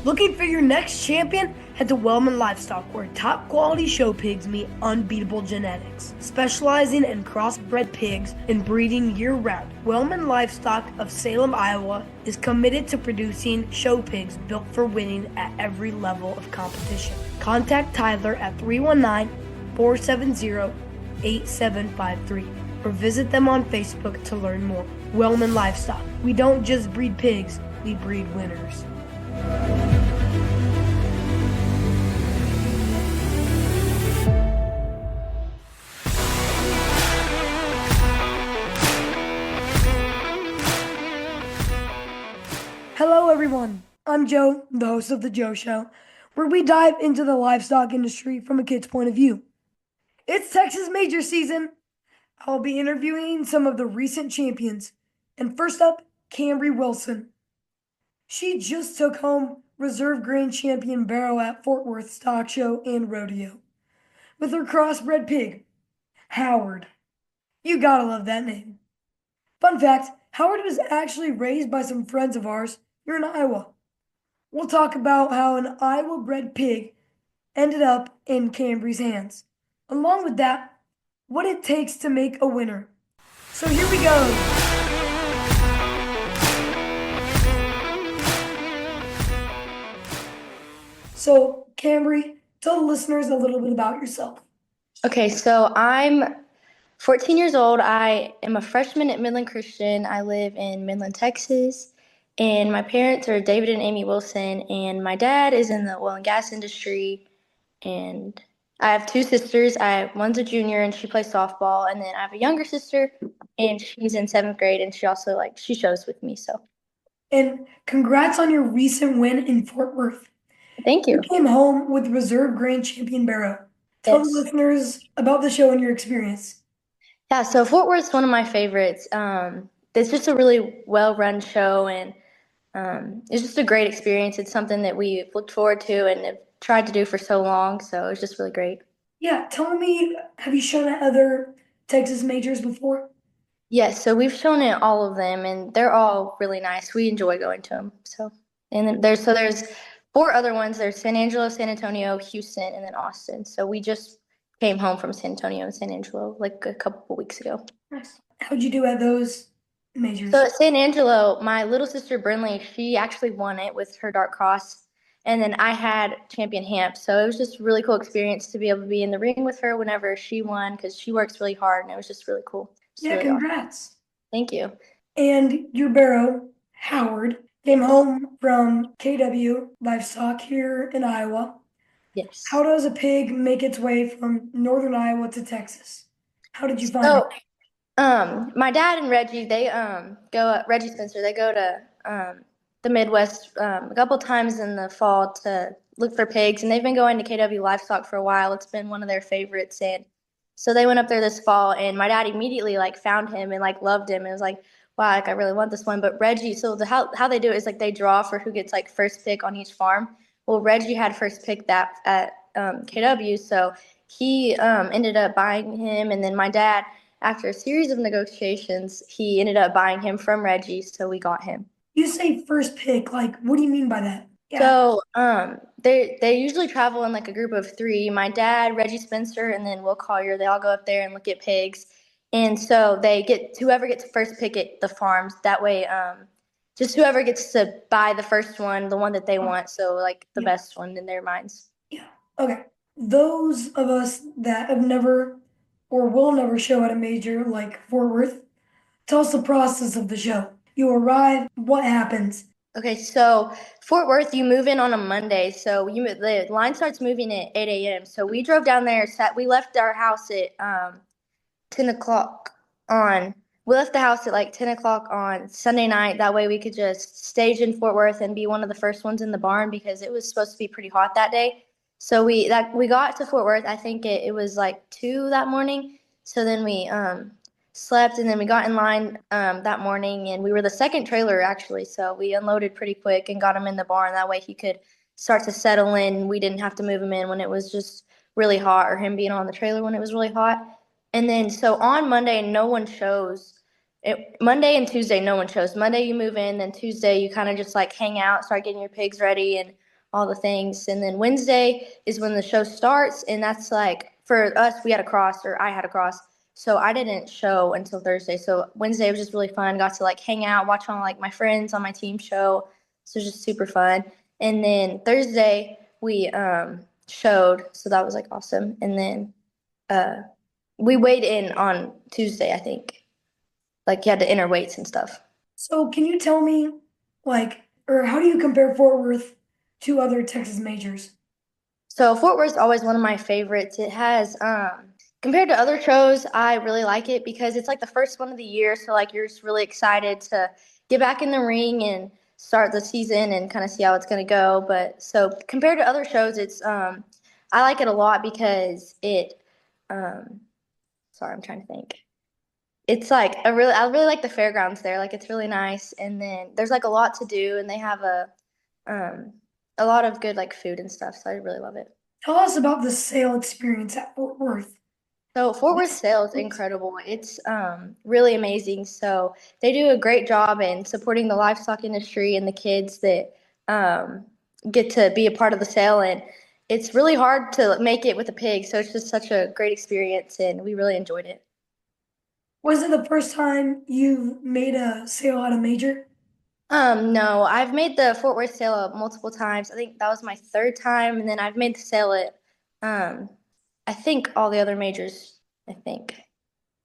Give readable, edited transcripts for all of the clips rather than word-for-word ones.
Looking for your next champion? Head to Wellman Livestock, where top quality show pigs meet unbeatable genetics. Specializing in crossbred pigs and breeding year-round, Wellman Livestock of Salem, Iowa is committed to producing show pigs built for winning at every level of competition. Contact Tyler at 319-470-8753 or visit them on Facebook to learn more. Wellman Livestock. We don't just breed pigs, we breed winners. Hello everyone, I'm Joe, the host of The Joe Show, where we dive into the livestock industry from a kid's point of view. It's Texas Major season. I'll be interviewing some of the recent champions. And first up, Cambrey Wilson. She just took home Reserve Grand Champion Barrow at Fort Worth Stock Show and Rodeo with her crossbred pig, Howard. You gotta love that name. Fun fact, Howard was actually raised by some friends of ours here in Iowa. We'll talk about how an Iowa-bred pig ended up in Cambrey's hands. Along with that, what it takes to make a winner. So here we go. So, Cambrey, tell the listeners a little bit about yourself. Okay, so I'm 14 years old. I am a freshman at Midland Christian. I live in Midland, Texas. And my parents are David and Amy Wilson. And my dad is in the oil and gas industry. And I have two sisters. One's a junior and she plays softball. And then I have a younger sister and she's in 7th grade. And she also she shows with me. So And congrats on your recent win in Fort Worth. thank you. You came home with Reserve Grand Champion Barrow. Tell the Yes. listeners about the show and your experience. Yeah, so Fort Worth's one of my favorites. It's just a really well-run show, and it's just a great experience. It's something that we've looked forward to and have tried to do for so long, so it's just really great. Yeah, tell me, have you shown at other Texas majors before? Yes, so we've shown it all of them, and they're all really nice. We enjoy going to them. And then there's 4 other ones. There's San Angelo, San Antonio, Houston, and then Austin. So we just came home from San Antonio and San Angelo like a couple weeks ago. Nice. How'd you do at those majors? So at San Angelo, my little sister Brinley, she actually won it with her dark cross. And then I had champion Hamp. So it was just a really cool experience to be able to be in the ring with her whenever she won because she works really hard and it was just really cool. Yeah, really awesome. congrats. Thank you. And your barrow, Howard, came home from KW Livestock here in Iowa. Yes. How does a pig make its way from northern Iowa to Texas? How did you find it? My dad and Reggie, Reggie Spencer, they go to the Midwest a couple times in the fall to look for pigs, and they've been going to KW Livestock for a while. It's been one of their favorites, and so they went up there this fall, and my dad immediately found him and loved him. It was like, wow, I really want this one. But Reggie, so how they do it is they draw for who gets first pick on each farm. Well, Reggie had first pick that at KW, so he ended up buying him, and then my dad, after a series of negotiations, he ended up buying him from Reggie, so we got him. You say first pick, what do you mean by that? Yeah. So they usually travel in a group of 3. My dad, Reggie Spencer, and then Will Collier. They all go up there and look at pigs, and so they get whoever gets first pick at the farms. That way, just whoever gets to buy the first one, the one that they want, so the best one in their minds. Yeah. Okay. Those of us that have never or will never show at a major like Fort Worth, tell us the process of the show. You arrive, what happens? Okay, so Fort Worth, you move in on a Monday, so the line starts moving at 8 a.m. So we drove down there. We left our house at 10 o'clock on. We left the house at 10 o'clock on Sunday night. That way we could just stage in Fort Worth and be one of the first ones in the barn because it was supposed to be pretty hot that day. So we got to Fort Worth. I think it was 2 that morning. So then we slept, and then we got in line that morning, and we were the second trailer actually. So we unloaded pretty quick and got him in the barn. That way he could start to settle in. We didn't have to move him in when it was just really hot, or him being on the trailer when it was really hot. And then so on Monday, no one shows. Monday and Tuesday, no one shows. Monday you move in, then Tuesday you kind of just hang out, start getting your pigs ready, and all the things. And then Wednesday is when the show starts, and that's like for us, we had a cross, or I had a cross. So I didn't show until Thursday. So Wednesday was just really fun. Got to like hang out, watch all like my friends on my team show. So it was just super fun. And then Thursday we showed, so that was like awesome. And then uh we weighed in on Tuesday, I think. Like you had to enter weights and stuff. So can you tell me, like, or how do you compare Fort Worth to other Texas majors? So Fort Worth's always one of my favorites. It has compared to other shows, I really like it because it's like the first one of the year, so like you're just really excited to get back in the ring and start the season and kind of see how it's going to go. But so compared to other shows, it's I like it a lot because it um sorry, I'm trying to think. It's like I really like the fairgrounds there. Like it's really nice, and then there's like a lot to do, and they have um a lot of good like food and stuff. So I really love it. Tell us about the sale experience at Fort Worth. So Fort Worth What's, sale is what's, incredible. It's really amazing. So they do a great job in supporting the livestock industry and the kids that um, get to be a part of the sale. And it's really hard to make it with a pig. So it's just such a great experience, and we really enjoyed it. was it the first time you made a sale at a major? No, I've made the Fort Worth sale multiple times. I think that was my third time, and then I've made the sale at um, I think all the other majors. I think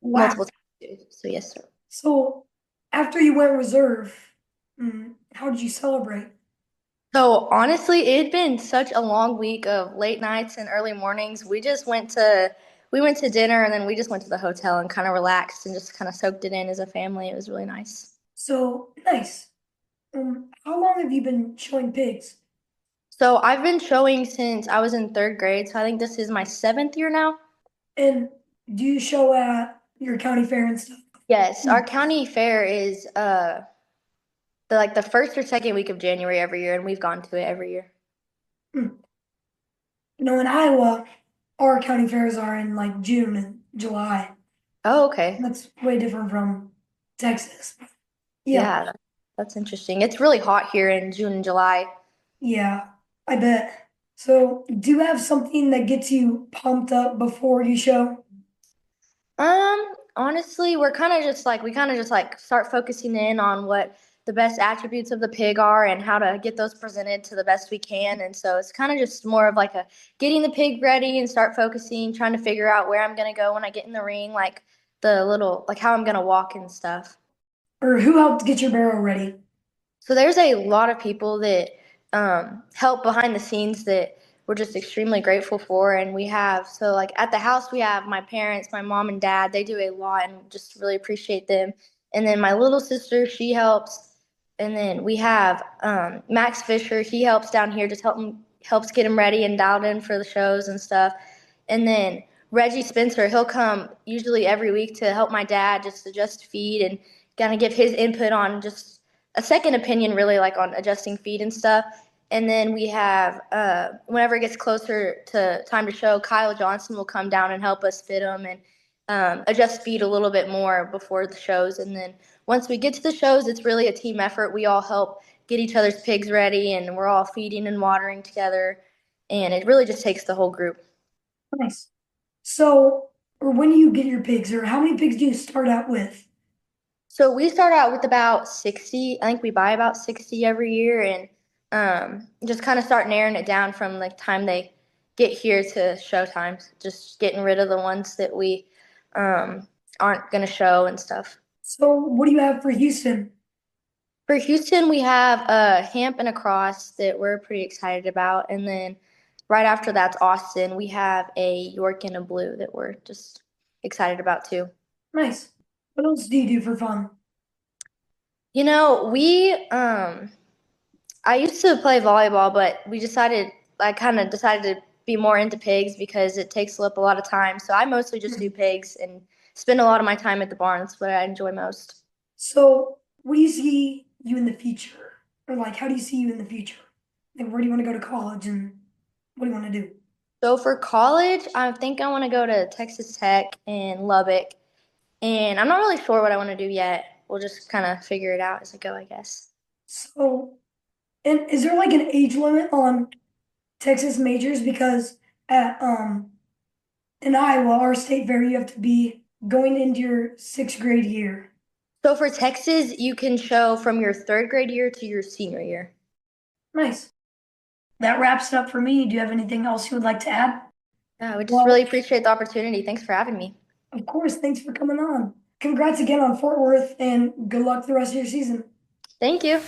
Wow. multiple times too. So yes, sir. So after you went reserve, how did you celebrate? So honestly, it had been such a long week of late nights and early mornings. We went to dinner and then we just went to the hotel and kind of relaxed and just kind of soaked it in as a family. It was really nice. So nice. How long have you been showing pigs? So I've been showing since I was in third grade, so I think this is my seventh year now. And do you show at your county fair and stuff? Yes, Hmm. our county fair is the first or second week of January every year, and we've gone to it every year. Hmm. In Iowa, our county fairs are in like June and July. Oh, okay. That's way different from Texas. Yeah, Yeah, that's interesting. It's really hot here in June and July. yeah, I bet. So, do you have something that gets you pumped up before you show? Honestly, we kind of just like start focusing in on what the best attributes of the pig are and how to get those presented to the best we can. And so it's kind of just more of like a getting the pig ready and start focusing, trying to figure out where I'm gonna go when I get in the ring, like the little like how I'm gonna walk and stuff. Or who helped get your barrow ready? So there's a lot of people that help behind the scenes that we're just extremely grateful for. And we have, so like at the house, we have my parents, my mom and dad. They do a lot and just really appreciate them. And then my little sister, she helps. And then we have Max Fisher. He helps down here, just helps get him ready and dialed in for the shows and stuff. And then Reggie Spencer, he'll come usually every week to help my dad just adjust feed and kind of give his input on just a second opinion, really, like on adjusting feed and stuff. And then we have, whenever it gets closer to time to show, Kyle Johnson will come down and help us fit them and adjust feed a little bit more before the shows. And then once we get to the shows, it's really a team effort. We all help get each other's pigs ready, and we're all feeding and watering together. And it really just takes the whole group. Nice. So, or when do you get your pigs, or how many pigs do you start out with? So we start out with about 60. I think we buy about 60 every year and just kind of start narrowing it down from the time they get here to show times, just getting rid of the ones that we um, aren't going to show and stuff. So, what do you have for Houston? For Houston, we have a Hamp and a Cross that we're pretty excited about. And then right after that's Austin, we have a York and a Blue that we're just excited about too. Nice. What else do you do for fun? You know, I used to play volleyball, but I kind of decided to be more into pigs because it takes up a lot of time. So I mostly just do pigs and spend a lot of my time at the barn. That's what I enjoy most. So, what do you see you in the future? Or like, how do you see you in the future? Like, where do you want to go to college and what do you want to do? So for college, I think I want to go to Texas Tech and Lubbock. And I'm not really sure what I want to do yet. We'll just kind of figure it out as I go, I guess. So, And is there like an age limit on Texas majors? Because at in Iowa, our state fair, you have to be going into your sixth grade year. So for Texas, you can show from your third grade year to your senior year. Nice. That wraps it up for me. Do you have anything else you would like to add? Yeah, we just really Well, appreciate the opportunity. Thanks for having me. of course. Thanks for coming on. Congrats again on Fort Worth and good luck the rest of your season. Thank you.